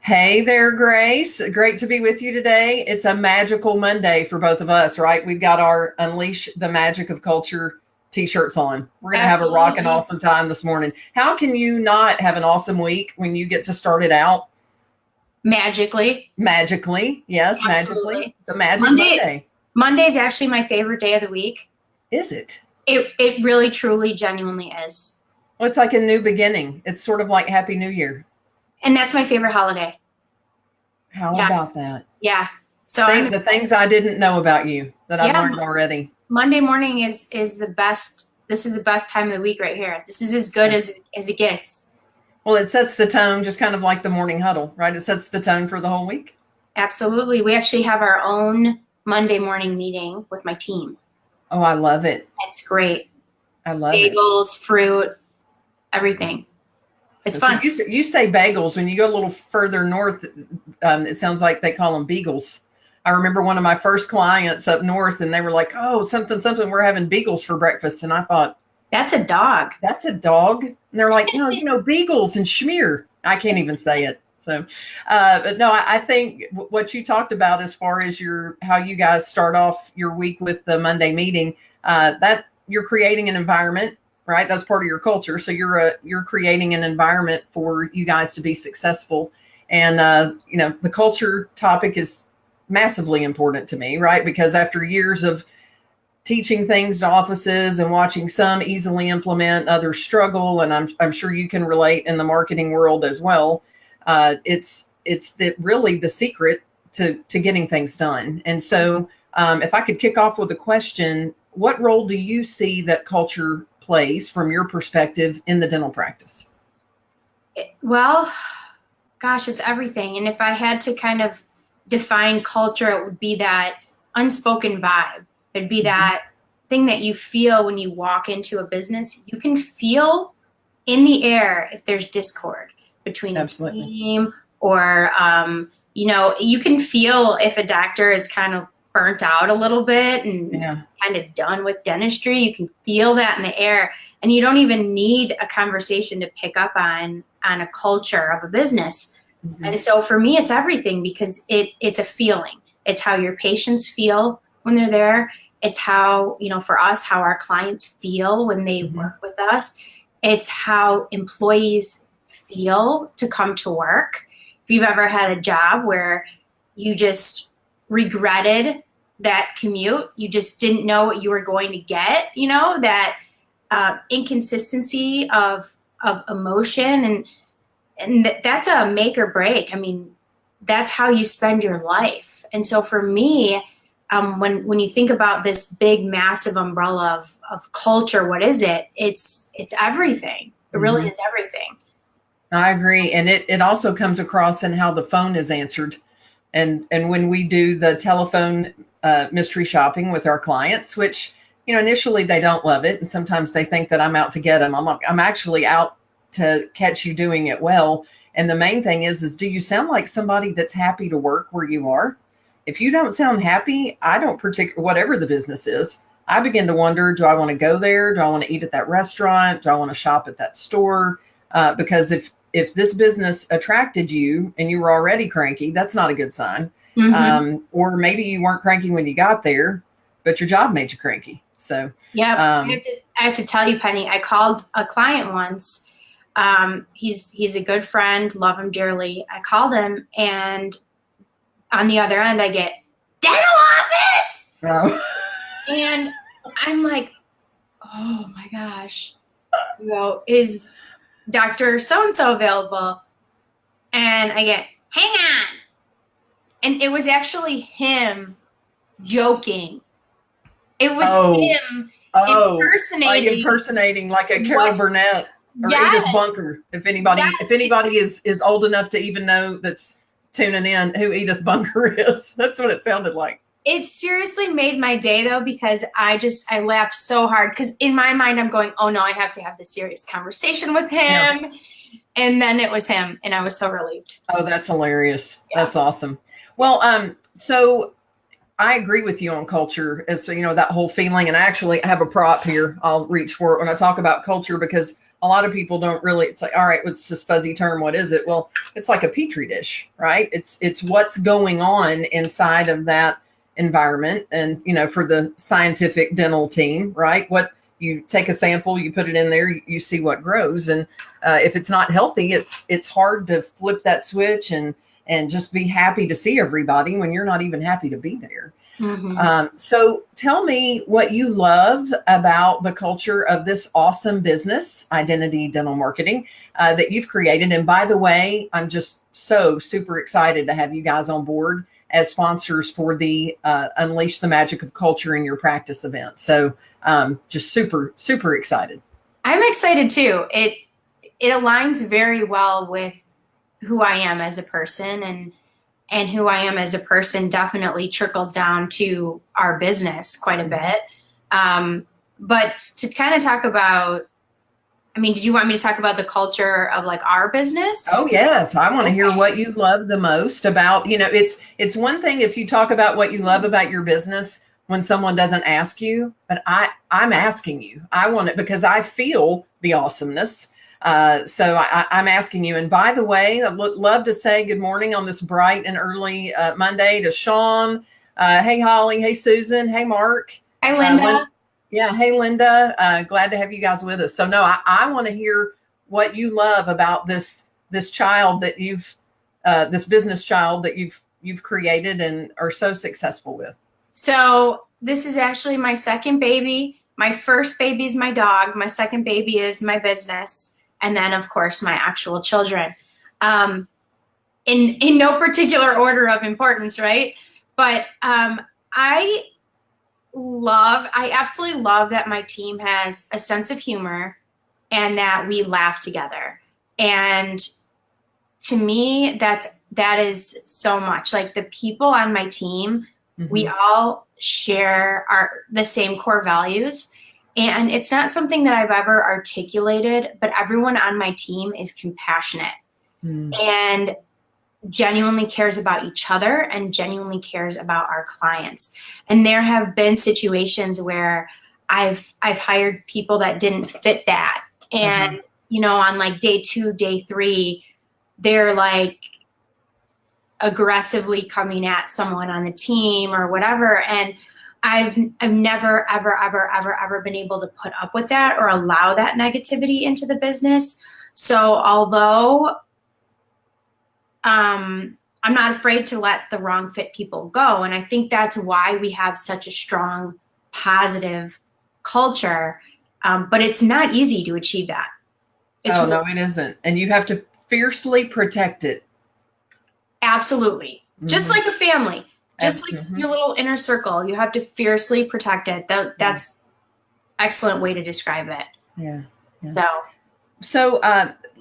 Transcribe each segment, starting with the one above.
Hey there, Grace. Great to be with you today. It's a magical Monday for both of us, right? We've got our Unleash the Magic of Culture t-shirts on. We're going to have a rockin' Absolutely. awesome time this morning. How can you not have an awesome week when you get to start it out Magically. magically? Yes, magically. Absolutely. It's a magic Monday Monday. Monday is actually my favorite day of the week. Is it? It really truly genuinely is. Well, it's like a new beginning. It's sort of like Happy New Year. And that's my favorite holiday. How Yes. about that? Yeah. So I'm The excited. things I didn't know about you that I've Yeah, learned already. Monday morning is the best. This is the best time of the week right here. This is as good as it gets. Well, it sets the tone, just kind of like the morning huddle, right? It sets the tone for the whole week. Absolutely. We actually have our own Monday morning meeting with my team. Oh, I love it. It's great. I love it. Bagels, fruit, everything. It's So fun. you say bagels. When you go a little further north, it sounds like they call them beagles. I remember one of my first clients up north, and they were like, "Oh, something, something. We're having beagles for breakfast." And I thought, That's a dog. "That's a dog." And they're like, "No, beagles and schmear." I can't even say it. So, but no, I think what you talked about as far as how you guys start off your week with the Monday meeting, that you're creating an environment, right? That's part of your culture. So you're creating an environment for you guys to be successful. And the culture topic is massively important to me, right? Because after years of teaching things to offices and watching some easily implement, others struggle, and I'm sure you can relate in the marketing world as well. It's really the secret to getting things done. And so, if I could kick off with a question, what role do you see that culture plays from your perspective in the dental practice? Well, gosh, it's everything. And if I had to kind of define culture, it would be that unspoken vibe. It'd be that thing that you feel when you walk into a business. You can feel in the air if there's discord between a Absolutely. team or, you can feel if a doctor is kind of burnt out a little bit and kind of done with dentistry. You can feel that in the air, and you don't even need a conversation to pick up on a culture of a business. Mm-hmm. And so for me, it's everything, because it's a feeling. It's how your patients feel when they're there. It's how, for us, how our clients feel when they work with us. It's how employees feel to come to work. If you've ever had a job where you just regretted that commute, you just didn't know what you were going to get, that inconsistency of emotion, and that's a make or break. I mean, that's how you spend your life. And so for me, when you think about this big, massive umbrella of culture, what is it? It's everything. It really is everything. I agree. And it also comes across in how the phone is answered. And when we do the telephone mystery shopping with our clients, which, initially they don't love it. And sometimes they think that I'm out to get them. I'm actually out to catch you doing it well. And the main thing is do you sound like somebody that's happy to work where you are? If you don't sound happy, I don't whatever the business is, I begin to wonder, do I want to go there? Do I want to eat at that restaurant? Do I want to shop at that store? Because if this business attracted you and you were already cranky, that's not a good sign. Or maybe you weren't cranky when you got there, but your job made you cranky. So yeah, I have to tell you, Penny, I called a client once. He's a good friend, love him dearly. I called him, and on the other end, I get dental office. Oh. And I'm like, oh my gosh, is Dr. So-and-so available? And I get, hang on. And it was actually him joking. It was him impersonating like a Carol Burnett or Edith Bunker. If anybody is old enough to even know that's tuning in who Edith Bunker is, that's what it sounded like. It seriously made my day, though, because I laughed so hard, because in my mind I'm going, oh no, I have to have this serious conversation with him. Yeah. And then it was him, and I was so relieved. Oh, that's hilarious. Yeah. That's awesome. Well, so I agree with you on culture, as that whole feeling. And I actually have a prop here I'll reach for it when I talk about culture, because a lot of people don't really, it's like, all right, what's this fuzzy term? What is it? Well, it's like a petri dish, right? It's what's going on inside of that environment. And, you know, for the scientific dental team, right? What you take a sample, you put it in there, you see what grows. And if it's not healthy, it's hard to flip that switch and just be happy to see everybody when you're not even happy to be there. Mm-hmm. So tell me what you love about the culture of this awesome business, Identity Dental Marketing, that you've created. And by the way, I'm just so super excited to have you guys on board as sponsors for the Unleash the Magic of Culture in Your Practice event. So just super, super excited. I'm excited too. It aligns very well with who I am as a person, and who I am as a person definitely trickles down to our business quite a bit. But to kind of talk about, I mean, did you want me to talk about the culture of like our business? Oh, yes. I want to hear what you love the most about, you know, it's one thing if you talk about what you love about your business when someone doesn't ask you, but I'm asking you. I want it because I feel the awesomeness. So I'm asking you. And by the way, I would love to say good morning on this bright and early Monday to Sean. Hey, Holly. Hey, Susan. Hey, Mark. Hi, Linda. Yeah. Hey, Linda. Glad to have you guys with us. So no, I want to hear what you love about this child that this business child that you've created and are so successful with. So this is actually my second baby. My first baby is my dog. My second baby is my business. And then, of course, my actual children. In no particular order of importance, right? But I absolutely love that my team has a sense of humor and that we laugh together. And to me, that is so much. Like the people on my team, mm-hmm. we all share the same core values. And it's not something that I've ever articulated, but everyone on my team is compassionate and genuinely cares about each other and genuinely cares about our clients. And there have been situations where I've hired people that didn't fit that. And, you know, on like day 2, day 3, they're like aggressively coming at someone on the team or whatever. And I've never, ever been able to put up with that or allow that negativity into the business. So although I'm not afraid to let the wrong fit people go. And I think that's why we have such a strong, positive culture. But it's not easy to achieve that. No, it isn't. And you have to fiercely protect it. Absolutely. Mm-hmm. Just like a family. Just like your little inner circle, you have to fiercely protect it. That's excellent way to describe it. Yeah. So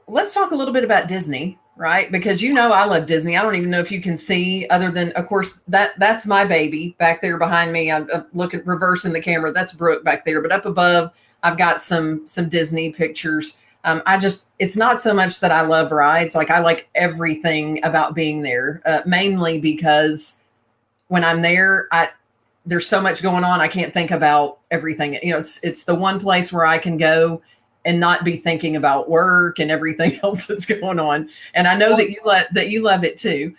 let's talk a little bit about Disney, right? Because you know I love Disney. I don't even know if you can see, other than, of course, that's my baby back there behind me. I'm looking reversing the camera. That's Brooke back there. But up above, I've got some Disney pictures. It's not so much that I love rides. Like I like everything about being there, mainly because when I'm there, there's so much going on. I can't think about everything. You know, it's the one place where I can go and not be thinking about work and everything else that's going on. And I know that you love it too.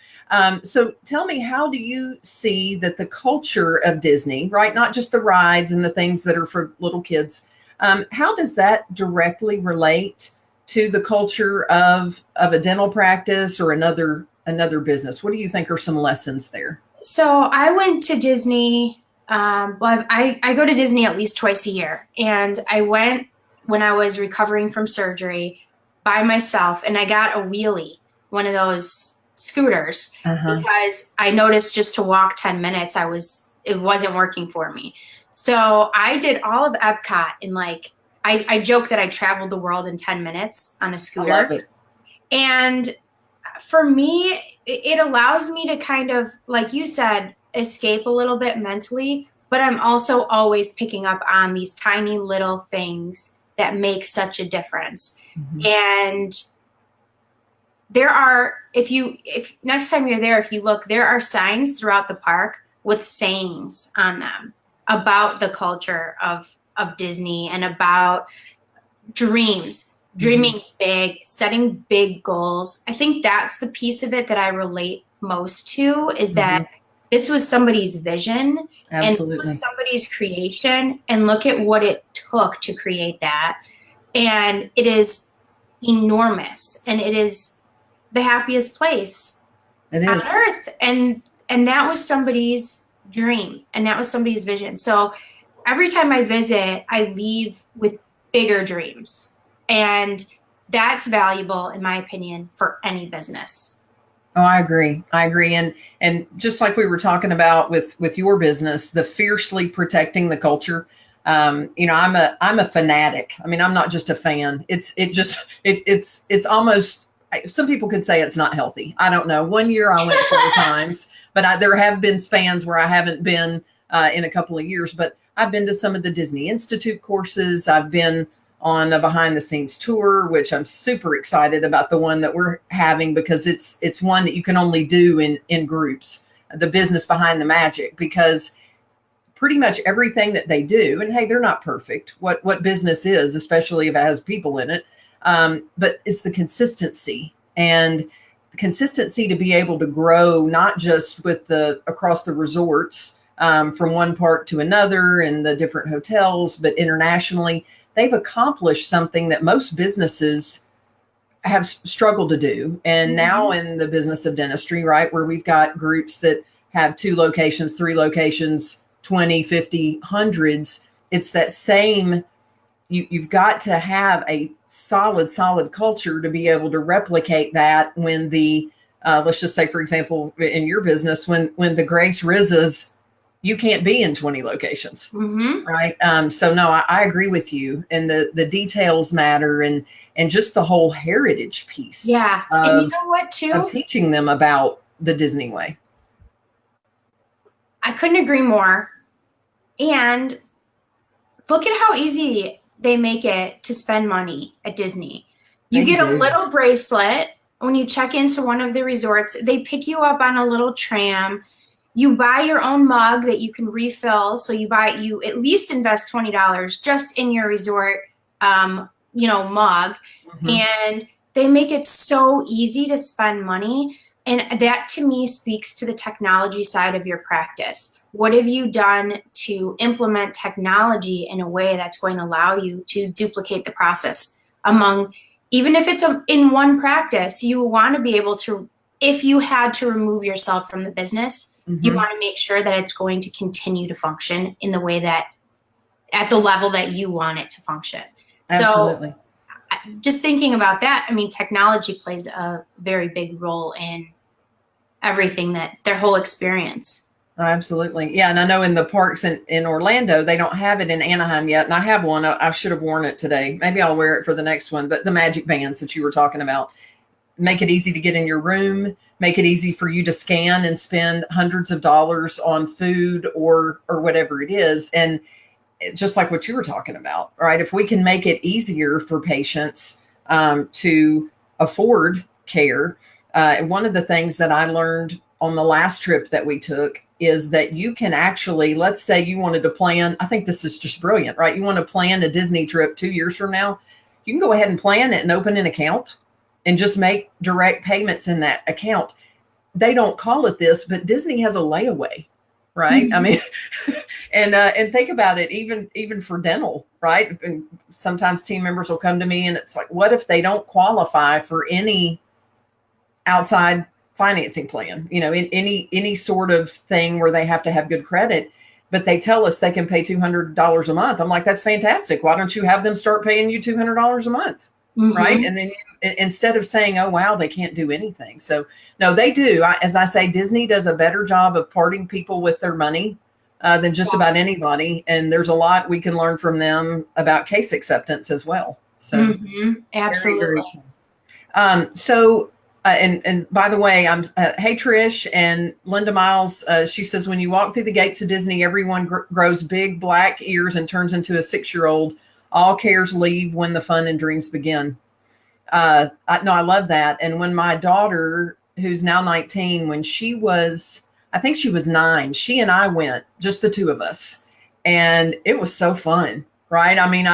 So tell me, how do you see that the culture of Disney, right? Not just the rides and the things that are for little kids. How does that directly relate to the culture of a dental practice or another business? What do you think are some lessons there? So I went to Disney. I go to Disney at least twice a year, and I went when I was recovering from surgery by myself, and I got a wheelie, one of those scooters, because I noticed just to walk 10 minutes, it wasn't working for me. So I did all of Epcot in I joke that I traveled the world in 10 minutes on a scooter. I love it. And for me, it allows me to kind of, like you said, escape a little bit mentally, but I'm also always picking up on these tiny little things that make such a difference. And there are, if next time you're there, if you look, there are signs throughout the park with sayings on them about the culture of Disney and about dreams. dreaming big, setting big goals. I think that's the piece of it that I relate most to, is that this was somebody's vision. Absolutely. And it was somebody's creation, and look at what it took to create that. And it is enormous, and it is the happiest place on earth. And that was somebody's dream, and that was somebody's vision. So every time I visit, I leave with bigger dreams. And that's valuable, in my opinion, for any business. Oh, I agree. And just like we were talking about with your business, the fiercely protecting the culture. I'm a fanatic. I mean, I'm not just a fan. It's almost, some people could say it's not healthy. I don't know. One year I went 4 times, but there have been spans where I haven't been in a couple of years, but I've been to some of the Disney Institute courses. I've been on a behind the scenes tour, which I'm super excited about, the one that we're having, because it's one that you can only do in groups, the business behind the magic, because pretty much everything that they do, and hey, they're not perfect. What business is, especially if it has people in it, but it's the consistency, and the consistency to be able to grow, not just with across the resorts, from one park to another and the different hotels, but internationally. They've accomplished something that most businesses have struggled to do. And now in the business of dentistry, right, where we've got groups that have 2 locations, 3 locations, 20, 50, hundreds, it's that same, you've got to have a solid culture to be able to replicate that when let's just say, for example, in your business, when the Grace Rizzas, you can't be in 20 locations, right? So no, I agree with you. And the details matter, and just the whole heritage piece. Yeah. And you know what, too? Of teaching them about the Disney way. I couldn't agree more. And look at how easy they make it to spend money at Disney. You get a little bracelet when you check into one of the resorts. They pick you up on a little tram. You buy your own mug that you can refill. So you at least invest $20 just in your resort, mug. And they make it so easy to spend money. And that, to me, speaks to the technology side of your practice. What have you done to implement technology in a way that's going to allow you to duplicate the process among, even if it's in one practice, you want to be able to, if you had to remove yourself from the business, you want to make sure that it's going to continue to function in the way that, at the level that you want it to function. Absolutely. So just thinking about that, I mean, technology plays a very big role in everything, their whole experience. Oh, absolutely. Yeah. And I know in the parks in Orlando, they don't have it in Anaheim yet. And I have one. I should have worn it today. Maybe I'll wear it for the next one. But the magic bands that you were talking about, make it easy to get in your room, make it easy for you to scan and spend hundreds of dollars on food or whatever it is. And just like what you were talking about, right? If we can make it easier for patients to afford care. One of the things that I learned on the last trip that we took is that you can actually, let's say you wanted to plan, I think this is just brilliant, right? You want to plan a Disney trip 2 years from now, you can go ahead and plan it and open an account and just make direct payments in that account. They don't call it this, but Disney has a layaway, right? I mean, and think about it, even for dental, right? And sometimes team members will come to me and it's like, what if they don't qualify for any outside financing plan, in any sort of thing where they have to have good credit, but they tell us they can pay $200 a month. I'm like, that's fantastic. Why don't you have them start paying you $200 a month? Right. And then instead of saying, oh, wow, they can't do anything. So no, they do. As I say, Disney does a better job of parting people with their money than just about anybody. And there's a lot we can learn from them about case acceptance as well. So absolutely. Very, very cool. And by the way, I'm hey Trish and Linda Miles. She says when you walk through the gates of Disney, everyone grows big black ears and turns into a 6-year-old. All cares leave when the fun and dreams begin. I love that. And when my daughter, who's now 19, when she was, I think she was 9, she and I went, just the two of us, and it was so fun, right? I mean,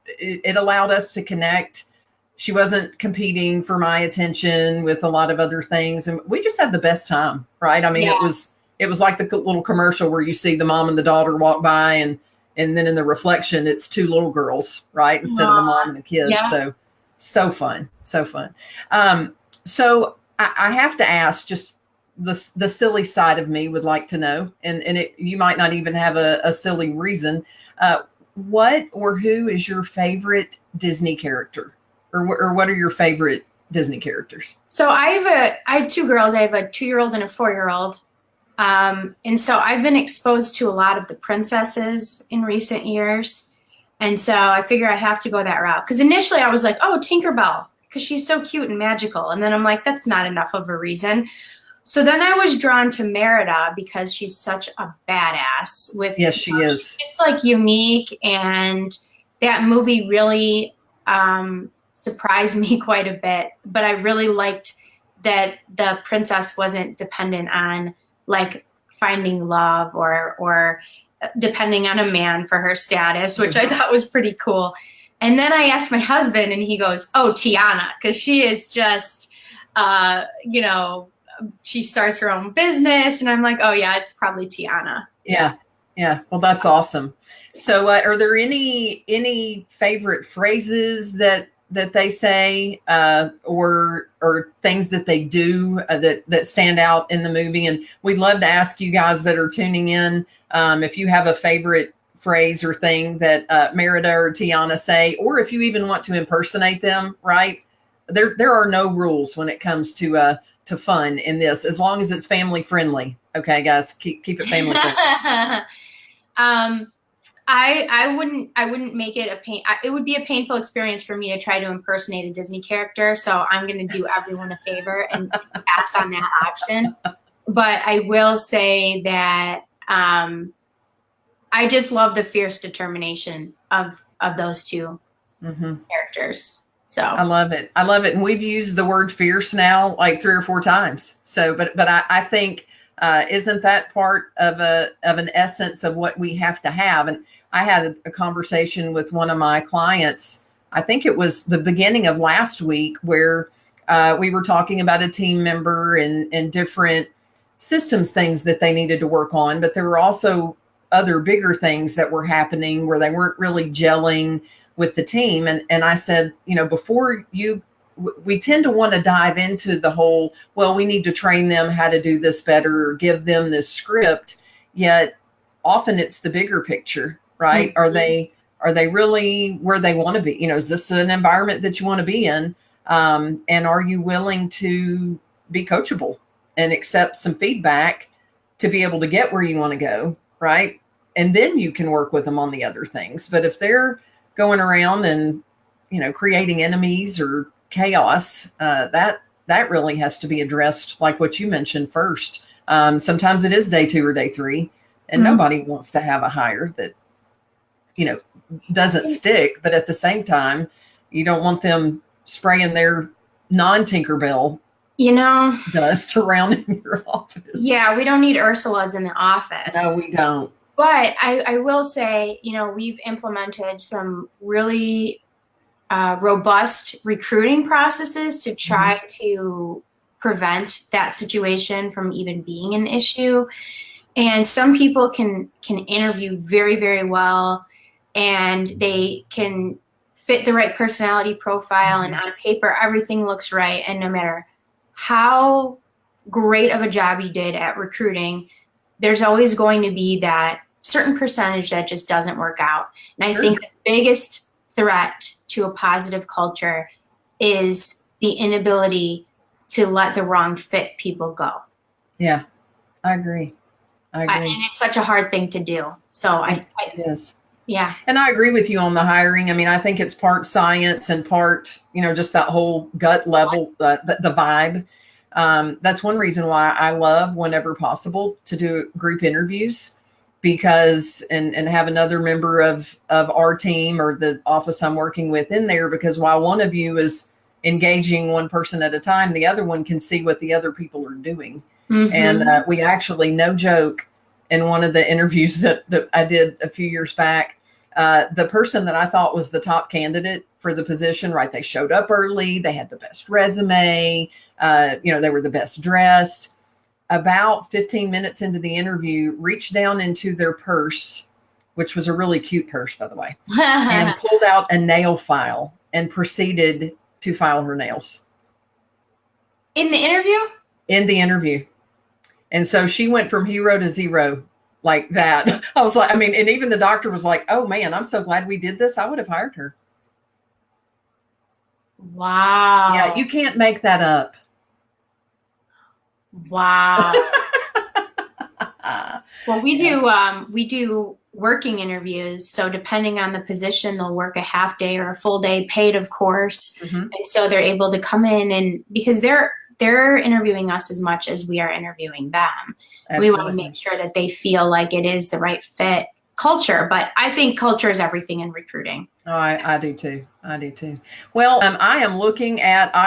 it allowed us to connect she wasn't competing for my attention with a lot of other things. And we just had the best time, right? I mean, it was like the little commercial where you see the mom and the daughter walk by, and then in the reflection, it's two little girls, right? Instead of a mom and a kid. Yeah. So fun. So fun. So I have to ask, just the silly side of me would like to know, and you might not even have a silly reason. What or who is your favorite Disney character, or what are your favorite Disney characters? So I have two girls. I have a 2-year-old and a 4-year-old. And so I've been exposed to a lot of the princesses in recent years. And so I figure I have to go that route. Because initially I was like, oh, Tinkerbell, because she's so cute and magical. And then I'm like, that's not enough of a reason. So then I was drawn to Merida because she's such a badass. Yes, she is. She's just like unique. And that movie really surprised me quite a bit. But I really liked that the princess wasn't dependent on like finding love or depending on a man for her status, which I thought was pretty cool. And then I asked my husband and he goes, oh, Tiana, because she is just, she starts her own business. And I'm like, oh yeah, it's probably Tiana. Yeah. Yeah. Well, that's awesome. So are there any favorite phrases that they say, or things that they do that stand out in the movie? And we'd love to ask you guys that are tuning in, if you have a favorite phrase or thing that Merida or Tiana say, or if you even want to impersonate them. Right? There are no rules when it comes to fun in this, as long as it's family friendly. Okay, guys, keep it family friendly. I wouldn't make it it would be a painful experience for me to try to impersonate a Disney character. So I'm going to do everyone a favor and pass on that option. But I will say that I just love the fierce determination of those two characters. So I love it. And we've used the word fierce now like 3 or 4 times. So, but I think, isn't that part of an essence of what we have to have? And I had a conversation with one of my clients. I think it was the beginning of last week, where we were talking about a team member and different systems things that they needed to work on. But there were also other bigger things that were happening where they weren't really gelling with the team. And I said, we tend to want to dive into the whole, well, we need to train them how to do this better or give them this script. Yet often it's the bigger picture, right? Mm-hmm. Are they really where they want to be? Is this an environment that you want to be in? And are you willing to be coachable and accept some feedback to be able to get where you want to go, right? And then you can work with them on the other things. But if they're going around and, creating enemies or chaos, that really has to be addressed, like what you mentioned first. Sometimes it is day 2 or day 3, and nobody wants to have a hire that, doesn't stick. But at the same time, you don't want them spraying their non-Tinkerbell dust around in your office. Yeah, we don't need Ursulas in the office. No, we don't. But I will say, we've implemented some really robust recruiting processes to try to prevent that situation from even being an issue. And some people can interview very, very well, and they can fit the right personality profile, and on paper, everything looks right. And no matter how great of a job you did at recruiting, there's always going to be that certain percentage that just doesn't work out. And I think the biggest threat to a positive culture is the inability to let the wrong fit people go. Yeah, I agree. And it's such a hard thing to do. So it is. Yeah. And I agree with you on the hiring. I mean, I think it's part science and part, just that whole gut level, the vibe. That's one reason why I love, whenever possible, to do group interviews, because and have another member of our team or the office I'm working with in there, because while one of you is engaging one person at a time, the other one can see what the other people are doing. And we actually, no joke, in one of the interviews that I did a few years back, The person that I thought was the top candidate for the position, right? They showed up early. They had the best resume. They were the best dressed. About 15 minutes into the interview, reached down into their purse, which was a really cute purse, by the way, and pulled out a nail file and proceeded to file her nails. In the interview? In the interview. And so she went from hero to zero like that. I was like, and even the doctor was like, oh man, I'm so glad we did this. I would have hired her. Wow. Yeah, you can't make that up. Wow. Well, we do working interviews. So depending on the position, they'll work a half day or a full day, paid, of course. Mm-hmm. And so they're able to come in, and because they're interviewing us as much as we are interviewing them. Absolutely. We want to make sure that they feel like it is the right fit culture. But I think culture is everything in recruiting. Oh, I do too. I do too. Well, I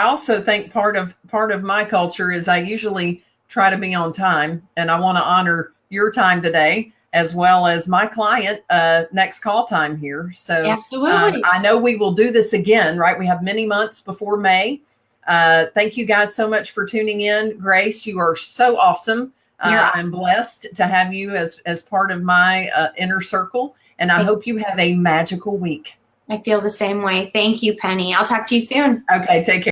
also think part of my culture is I usually try to be on time, and I want to honor your time today as well as my client next call time here. So absolutely. I know we will do this again, right? We have many months before May. Thank you guys so much for tuning in. Grace, you are so awesome. I'm blessed to have you as part of my inner circle, and I hope you have a magical week. I feel the same way. Thank you, Penny. I'll talk to you soon. Okay, take care.